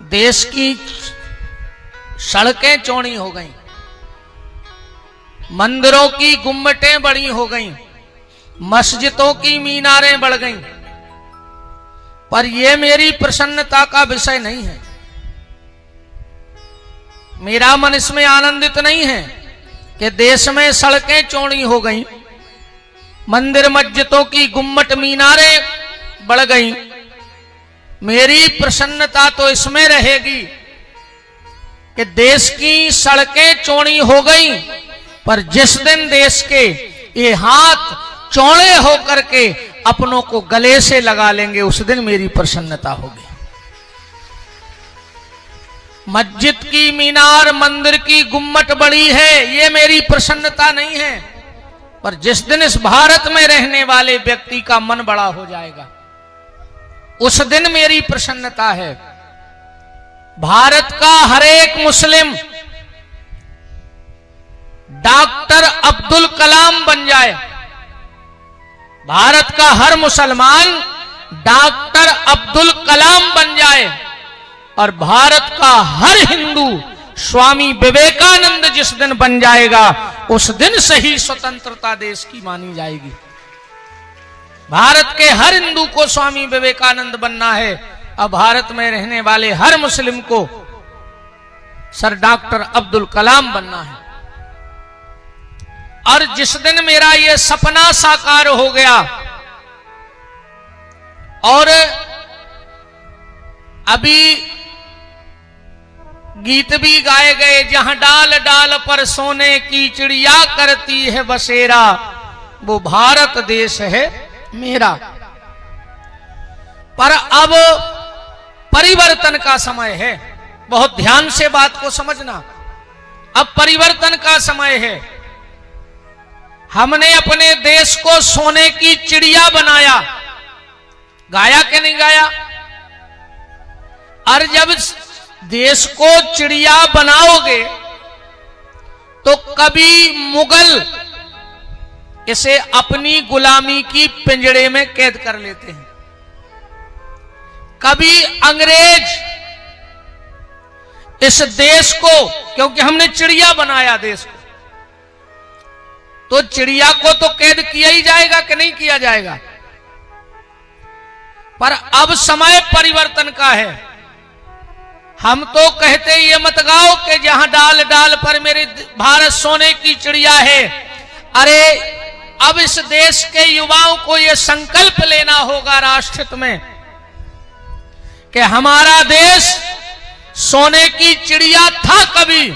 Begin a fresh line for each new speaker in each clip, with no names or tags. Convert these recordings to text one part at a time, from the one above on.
देश की सड़कें चौड़ी हो गईं, मंदिरों की गुम्बटें बड़ी हो गईं, मस्जिदों की मीनारें बढ़ गईं, पर यह मेरी प्रसन्नता का विषय नहीं है। मेरा मन इसमें आनंदित नहीं है कि देश में सड़कें चौड़ी हो गईं, मंदिर मस्जिदों की गुम्बट मीनारें बढ़ गईं। मेरी प्रसन्नता तो इसमें रहेगी कि देश की सड़कें चौड़ी हो गईं, पर जिस दिन देश के ये हाथ चौड़े होकर के अपनों को गले से लगा लेंगे, उस दिन मेरी प्रसन्नता होगी। मस्जिद की मीनार, मंदिर की गुम्बट बड़ी है, ये मेरी प्रसन्नता नहीं है, पर जिस दिन इस भारत में रहने वाले व्यक्ति का मन बड़ा हो जाएगा, उस दिन मेरी प्रसन्नता है। भारत का हर एक मुस्लिम डॉक्टर अब्दुल कलाम बन जाए, भारत का हर मुसलमान डॉक्टर अब्दुल कलाम बन जाए, और भारत का हर हिंदू स्वामी विवेकानंद जिस दिन बन जाएगा, उस दिन से ही स्वतंत्रता देश की मानी जाएगी। भारत के हर हिंदू को स्वामी विवेकानंद बनना है, अब भारत में रहने वाले हर मुस्लिम को सर डॉक्टर अब्दुल कलाम बनना है। और जिस दिन मेरा यह सपना साकार हो गया और अभी गीत भी गाए गए, जहां डाल डाल पर सोने की चिड़िया करती है बसेरा, वो भारत देश है मेरा। पर अब परिवर्तन का समय है, बहुत ध्यान से बात को समझना। अब परिवर्तन का समय है। हमने अपने देश को सोने की चिड़िया बनाया, गाया कि नहीं गाया? और जब देश को चिड़िया बनाओगे तो कभी मुगल इसे अपनी गुलामी की पिंजड़े में कैद कर लेते हैं, कभी अंग्रेज इस देश को, क्योंकि हमने चिड़िया बनाया देश को, तो चिड़िया को तो कैद किया ही जाएगा कि नहीं किया जाएगा। पर अब समय परिवर्तन का है। हम तो कहते ये मत गाओ कि जहां डाल डाल पर मेरे भारत सोने की चिड़िया है। अरे अब इस देश के युवाओं को यह संकल्प लेना होगा राष्ट्रहित में कि हमारा देश सोने की चिड़िया था कभी,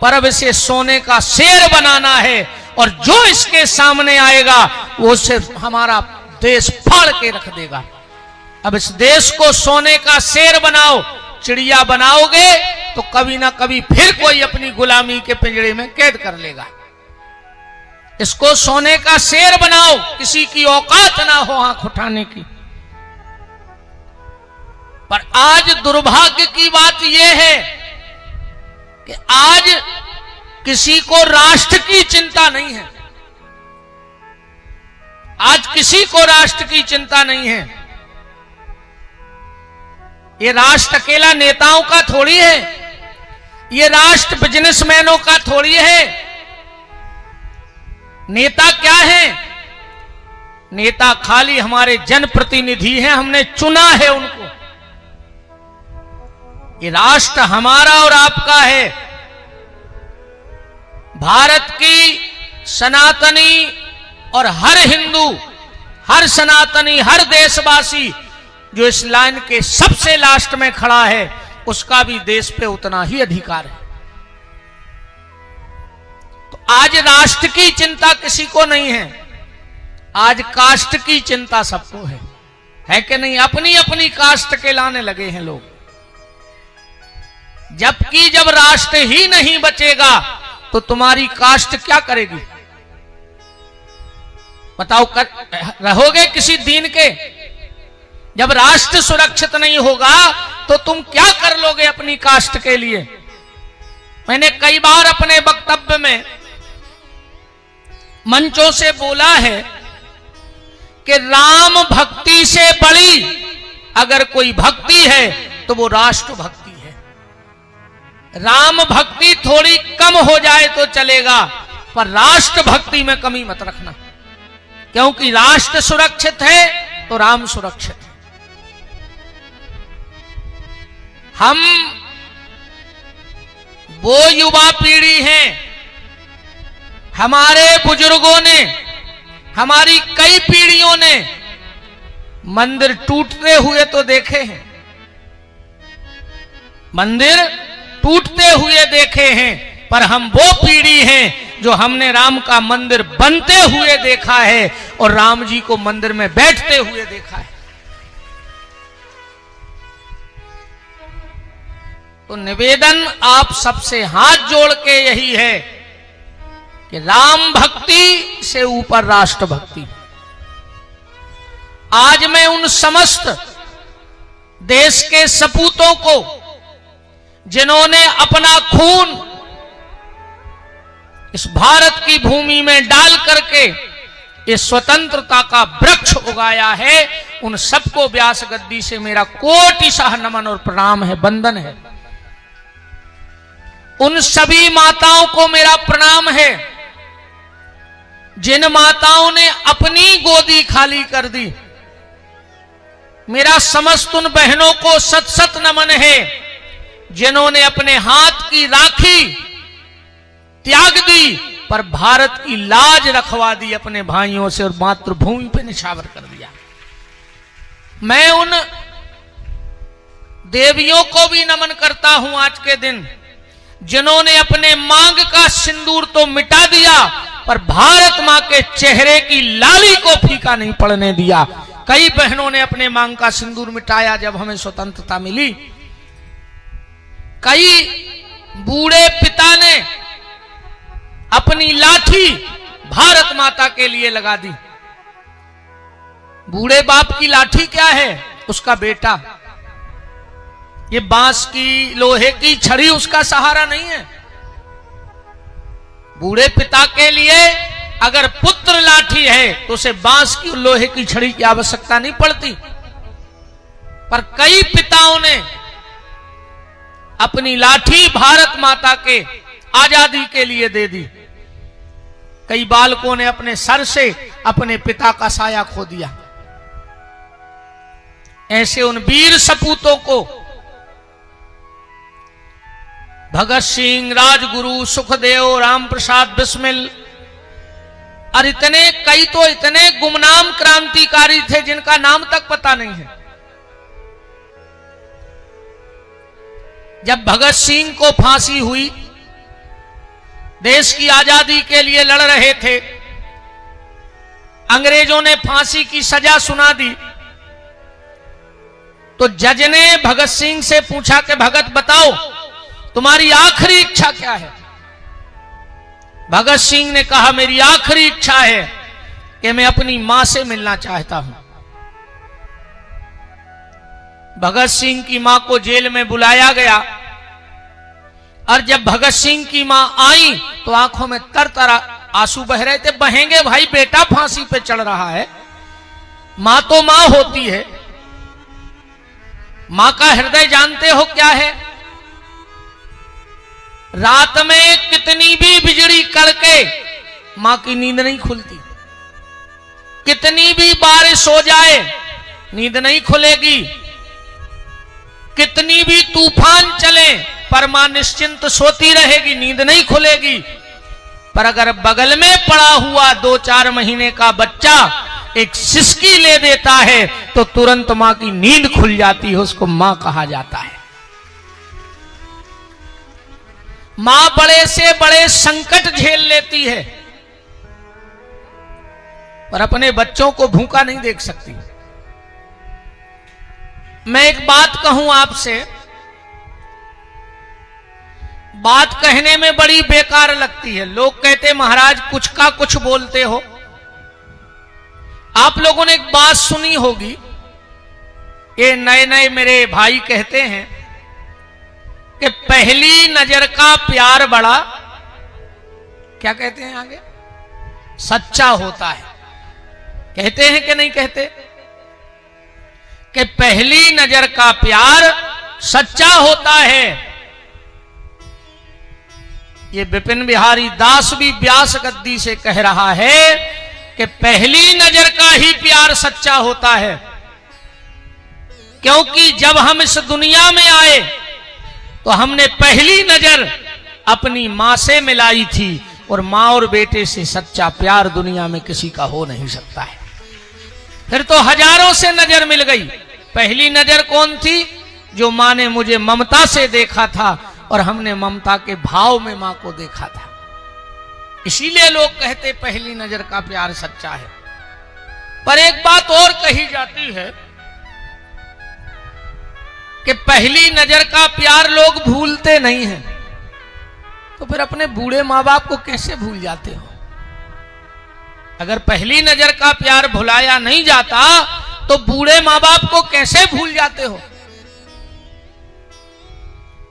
पर अब इसे सोने का शेर बनाना है, और जो इसके सामने आएगा वो सिर्फ हमारा देश फाड़ के रख देगा। अब इस देश को सोने का शेर बनाओ, चिड़िया बनाओगे तो कभी ना कभी फिर कोई अपनी गुलामी के पिंजड़े में कैद कर लेगा। इसको सोने का शेर बनाओ, किसी की औकात ना हो आंख उठाने की। पर आज दुर्भाग्य की बात यह है कि आज किसी को राष्ट्र की चिंता नहीं है। आज किसी को राष्ट्र की चिंता नहीं है। ये राष्ट्र अकेला नेताओं का थोड़ी है, ये राष्ट्र बिजनेसमैनों का थोड़ी है। नेता क्या है? नेता खाली हमारे जनप्रतिनिधि हैं, हमने चुना है उनको। ये राष्ट्र हमारा और आपका है। भारत की सनातनी और हर हिंदू, हर सनातनी, हर देशवासी जो इस लाइन के सबसे लास्ट में खड़ा है, उसका भी देश पे उतना ही अधिकार है। तो आज राष्ट्र की चिंता किसी को नहीं है, आज कास्ट की चिंता सबको है कि नहीं? अपनी अपनी कास्ट के लाने लगे हैं लोग, जबकि जब राष्ट्र ही नहीं बचेगा तो तुम्हारी कास्ट क्या करेगी? बताओ, रहोगे किसी दीन के? जब राष्ट्र सुरक्षित नहीं होगा तो तुम क्या कर लोगे अपनी कास्ट के लिए? मैंने कई बार अपने वक्तव्य में मंचों से बोला है कि राम भक्ति से बड़ी अगर कोई भक्ति है तो वो राष्ट्र भक्ति है। राम भक्ति थोड़ी कम हो जाए तो चलेगा, पर राष्ट्र भक्ति में कमी मत रखना, क्योंकि राष्ट्र सुरक्षित है तो राम सुरक्षित है। हम वो युवा पीढ़ी हैं, हमारे बुजुर्गों ने, हमारी कई पीढ़ियों ने मंदिर टूटते हुए तो देखे हैं, मंदिर टूटते हुए देखे हैं, पर हम वो पीढ़ी हैं जो हमने राम का मंदिर बनते हुए देखा है और राम जी को मंदिर में बैठते हुए देखा है। तो निवेदन आप सबसे हाथ जोड़ के यही है कि राम भक्ति से ऊपर राष्ट्र भक्ति। आज मैं उन समस्त देश के सपूतों को, जिन्होंने अपना खून इस भारत की भूमि में डाल करके इस स्वतंत्रता का वृक्ष उगाया है, उन सबको व्यास गद्दी से मेरा कोटिशः नमन और प्रणाम है, वंदन है। उन सभी माताओं को मेरा प्रणाम है जिन माताओं ने अपनी गोदी खाली कर दी। मेरा समस्त उन बहनों को सत सत नमन है जिन्होंने अपने हाथ की राखी त्याग दी, पर भारत की लाज रखवा दी अपने भाइयों से और मातृभूमि पे निछावर कर दिया। मैं उन देवियों को भी नमन करता हूं आज के दिन, जिन्होंने अपने मांग का सिंदूर तो मिटा दिया, पर भारत मां के चेहरे की लाली को फीका नहीं पड़ने दिया। कई बहनों ने अपने मांग का सिंदूर मिटाया जब हमें स्वतंत्रता मिली। कई बूढ़े पिता ने अपनी लाठी भारत माता के लिए लगा दी। बूढ़े बाप की लाठी क्या है? उसका बेटा। ये बांस की, लोहे की छड़ी उसका सहारा नहीं है। बूढ़े पिता के लिए अगर पुत्र लाठी है तो उसे बांस की, लोहे की छड़ी की आवश्यकता नहीं पड़ती। पर कई पिताओं ने अपनी लाठी भारत माता के आजादी के लिए दे दी। कई बालकों ने अपने सर से अपने पिता का साया खो दिया। ऐसे उन वीर सपूतों को भगत सिंह, राजगुरु, सुखदेव, राम प्रसाद बिस्मिल और इतने कई तो इतने गुमनाम क्रांतिकारी थे जिनका नाम तक पता नहीं है। जब भगत सिंह को फांसी हुई, देश की आजादी के लिए लड़ रहे थे, अंग्रेजों ने फांसी की सजा सुना दी, तो जज ने भगत सिंह से पूछा कि भगत बताओ तुम्हारी आखिरी इच्छा क्या है? भगत सिंह ने कहा मेरी आखिरी इच्छा है कि मैं अपनी मां से मिलना चाहता हूं। भगत सिंह की मां को जेल में बुलाया गया और जब भगत सिंह की मां आई तो आंखों में तर आंसू बह रहे थे। बहेंगे भाई, बेटा फांसी पे चढ़ रहा है। मां तो मां होती है। मां का हृदय जानते हो क्या है? रात में कितनी भी बिजली कड़के मां की नींद नहीं खुलती। कितनी भी बारिश हो जाए नींद नहीं खुलेगी। कितनी भी तूफान चले पर मां निश्चिंत सोती रहेगी, नींद नहीं खुलेगी। पर अगर बगल में पड़ा हुआ 2-4 महीने का बच्चा एक सिसकी ले देता है तो तुरंत मां की नींद खुल जाती है। उसको मां कहा जाता है। मां बड़े से बड़े संकट झेल लेती है पर अपने बच्चों को भूखा नहीं देख सकती। मैं एक बात कहूं आपसे, बात कहने में बड़ी बेकार लगती है। लोग कहते महाराज कुछ का कुछ बोलते हो। आप लोगों ने एक बात सुनी होगी, ये नए नए मेरे भाई कहते हैं कि पहली नजर का प्यार बड़ा, क्या कहते हैं आगे, सच्चा होता है। कहते हैं कि नहीं कहते कि पहली नजर का प्यार सच्चा होता है। ये विपिन बिहारी दास भी व्यास गद्दी से कह रहा है कि पहली नजर का ही प्यार सच्चा होता है, क्योंकि जब हम इस दुनिया में आए तो हमने पहली नजर अपनी मां से मिलाई थी, और मां और बेटे से सच्चा प्यार दुनिया में किसी का हो नहीं सकता है। फिर तो हजारों से नजर मिल गई, पहली नजर कौन थी? जो मां ने मुझे ममता से देखा था और हमने ममता के भाव में मां को देखा था। इसीलिए लोग कहते पहली नजर का प्यार सच्चा है। पर एक बात और कही जाती है कि पहली नजर का प्यार लोग भूलते नहीं हैं। तो फिर अपने बूढ़े मां बाप को कैसे भूल जाते हो? अगर पहली नजर का प्यार भुलाया नहीं जाता तो बूढ़े मां बाप को कैसे भूल जाते हो?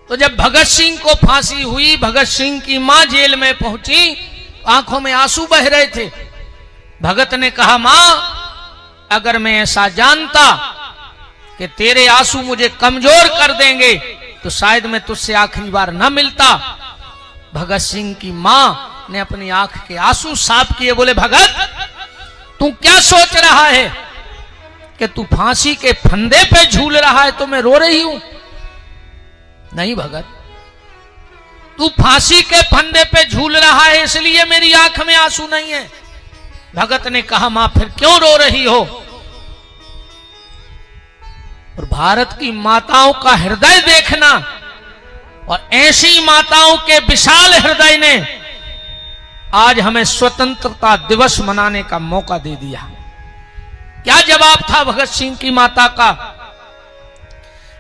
तो जब भगत सिंह को फांसी हुई, भगत सिंह की मां जेल में पहुंची, आंखों में आंसू बह रहे थे। भगत ने कहा, मां अगर मैं ऐसा जानता कि तेरे आंसू मुझे कमजोर कर देंगे तो शायद मैं तुझसे आखिरी बार न मिलता। भगत सिंह की मां ने अपनी आंख के आंसू साफ किए, बोले भगत तू क्या सोच रहा है कि तू फांसी के फंदे पे झूल रहा है तो मैं रो रही हूं? नहीं भगत, तू फांसी के फंदे पे झूल रहा है इसलिए मेरी आंख में आंसू नहीं है। भगत ने कहा, मां फिर क्यों रो रही हो? और भारत की माताओं का हृदय देखना, और ऐसी माताओं के विशाल हृदय ने आज हमें स्वतंत्रता दिवस मनाने का मौका दे दिया। क्या जवाब था भगत सिंह की माता का?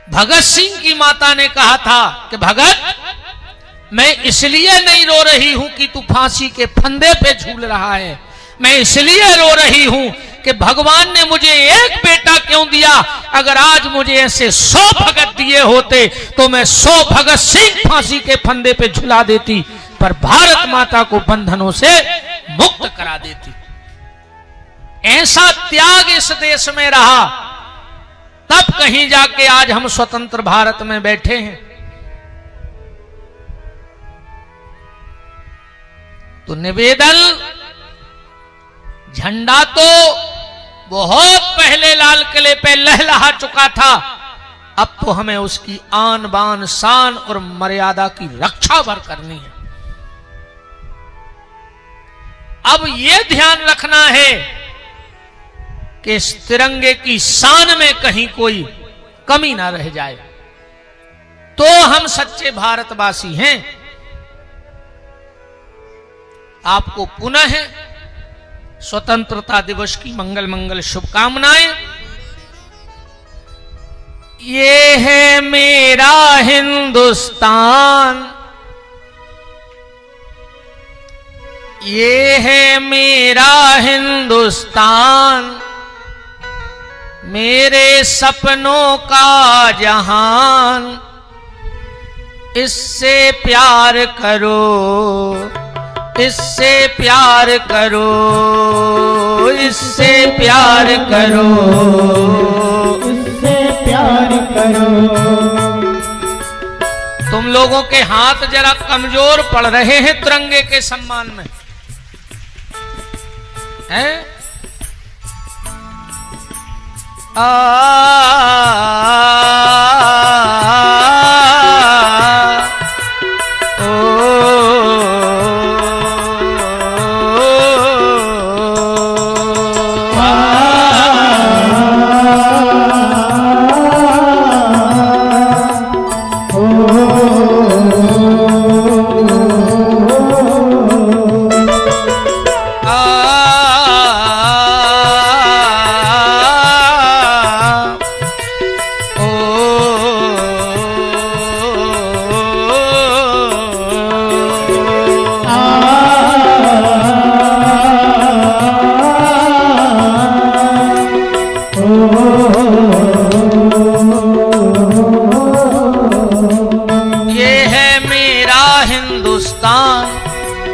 भगत सिंह की माता ने कहा था कि भगत मैं इसलिए नहीं रो रही हूं कि तू फांसी के फंदे पे झूल रहा है, मैं इसलिए रो रही हूं कि भगवान ने मुझे एक बेटा क्यों दिया? अगर आज मुझे ऐसे 100 भगत दिए होते तो मैं 100 भगत सिंह फांसी के फंदे पे झुला देती, पर भारत माता को बंधनों से मुक्त करा देती। ऐसा त्याग इस देश में रहा, तब कहीं जाके आज हम स्वतंत्र भारत में बैठे हैं। तो निवेदन, झंडा तो बहुत पहले लाल किले पे लहलहा चुका था, अब तो हमें उसकी आन बान शान और मर्यादा की रक्षा भर करनी है। अब यह ध्यान रखना है कि इस तिरंगे की शान में कहीं कोई कमी ना रह जाए, तो हम सच्चे भारतवासी हैं। आपको पुनः स्वतंत्रता दिवस की मंगल मंगल शुभकामनाएं। ये है मेरा हिंदुस्तान, ये है मेरा हिंदुस्तान, मेरे सपनों का जहान, इससे प्यार करो, इससे प्यार करो, इससे प्यार करो,
इससे प्यार करो।
तुम लोगों के हाथ जरा कमजोर पड़ रहे हैं तिरंगे के सम्मान में, हैं?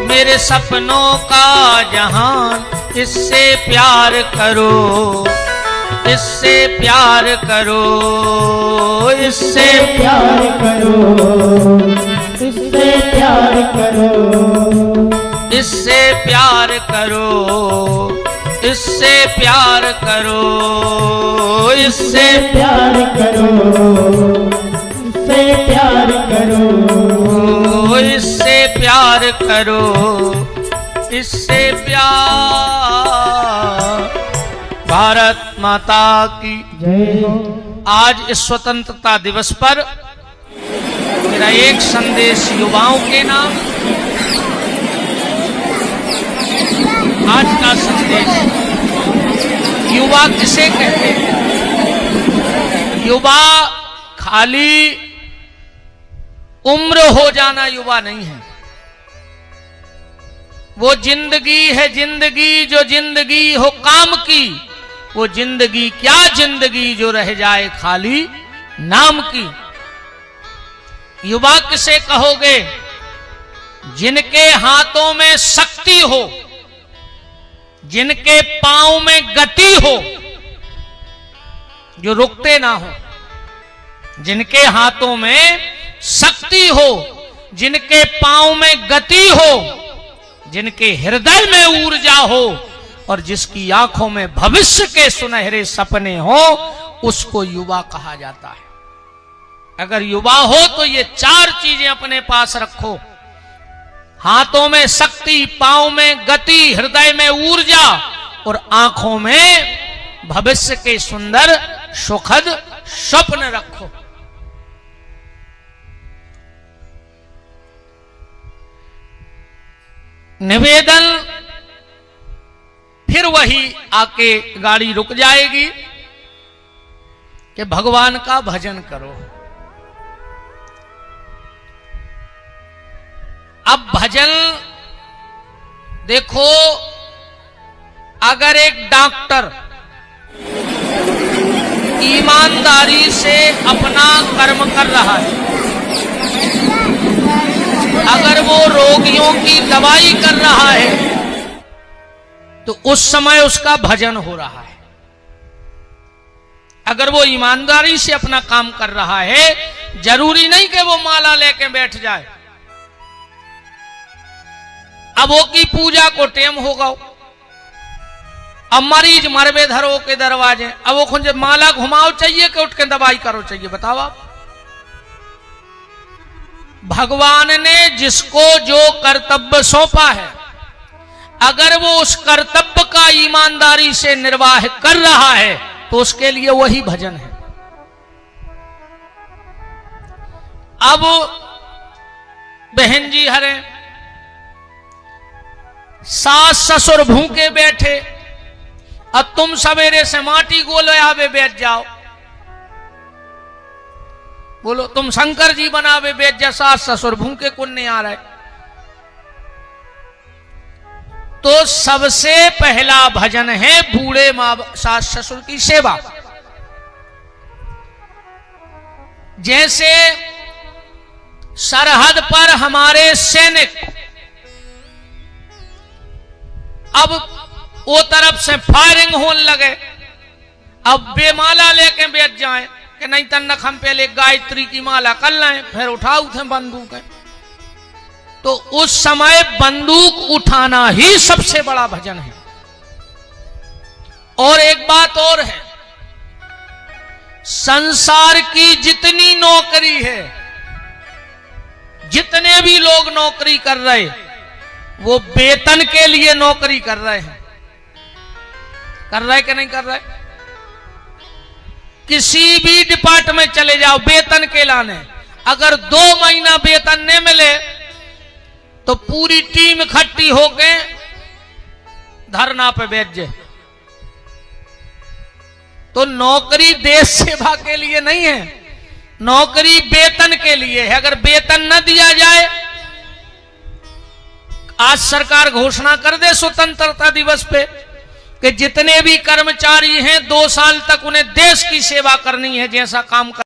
मेरे सपनों का जहान, इससे प्यार करो, इससे प्यार करो, इससे
प्यार करो, इससे प्यार करो,
इससे प्यार करो, इससे प्यार करो, इससे
प्यार करो, इससे प्यार करो,
इससे प्यार करो, इससे प्यार। भारत माता की
जय हो।
आज इस स्वतंत्रता दिवस पर मेरा एक संदेश युवाओं के नाम। आज का संदेश, युवा किसे कहते हैं? युवा खाली उम्र हो जाना युवा नहीं है, वो जिंदगी है। जिंदगी जो जिंदगी हो काम की, वो जिंदगी क्या जिंदगी जो रह जाए खाली नाम की। युवा किसे कहोगे? जिनके हाथों में शक्ति हो, जिनके पांव में गति हो, जो रुकते ना हो, जिनके हाथों में शक्ति हो, जिनके पांव में गति हो, जिनके हृदय में ऊर्जा हो और जिसकी आंखों में भविष्य के सुनहरे सपने हो, उसको युवा कहा जाता है। अगर युवा हो तो ये चार चीजें अपने पास रखो, हाथों में शक्ति, पांव में गति, हृदय में ऊर्जा और आंखों में भविष्य के सुंदर सुखद स्वप्न रखो। निवेदन फिर वही आके गाड़ी रुक जाएगी कि भगवान का भजन करो। अब भजन देखो, अगर एक डॉक्टर ईमानदारी से अपना कर्म कर रहा है, अगर वो रोगियों की दवाई कर रहा है, तो उस समय उसका भजन हो रहा है। अगर वो ईमानदारी से अपना काम कर रहा है, जरूरी नहीं कि वो माला लेके बैठ जाए। अब वो की पूजा को टेम होगा, अब मरीज मरबे धरो के दरवाजे, अब वो खुद माला घुमाओ चाहिए कि उठ के दवाई करो चाहिए? बताओ आप। भगवान ने जिसको जो कर्तव्य सौंपा है, अगर वो उस कर्तव्य का ईमानदारी से निर्वाह कर रहा है, तो उसके लिए वही भजन है। अब बहन जी हरे, सास ससुर भूखे बैठे, अब तुम सवेरे से माटी गोले आवे बैठ जाओ, बोलो तुम शंकर जी बनावे बैठ जा, सास ससुर भूखे कौन नहीं आ रहे। तो सबसे पहला भजन है बूढ़े माँ सास ससुर की सेवा। जैसे सरहद पर हमारे सैनिक अब वो तरफ से फायरिंग होने लगे, अब बेमाला लेके बैठ जाएं कि नहीं तन्नक हम पहले गायत्री की माला कर लें, फिर उठाओ थे बंदूक। तो उस समय बंदूक उठाना ही सबसे बड़ा भजन है। और एक बात और है, संसार की जितनी नौकरी है, जितने भी लोग नौकरी कर रहे, वो वेतन के लिए नौकरी कर रहे हैं। कर रहे कि नहीं कर रहे? किसी भी डिपार्टमेंट चले जाओ वेतन के लाने, अगर 2 महीना वेतन नहीं मिले तो पूरी टीम इकट्ठी होके धरना पे बैठ जाए। तो नौकरी देश सेवा के लिए नहीं है, नौकरी वेतन के लिए है। अगर वेतन न दिया जाए, आज सरकार घोषणा कर दे स्वतंत्रता दिवस पे कि जितने भी कर्मचारी हैं 2 साल तक उन्हें देश की सेवा करनी है, जैसा काम कर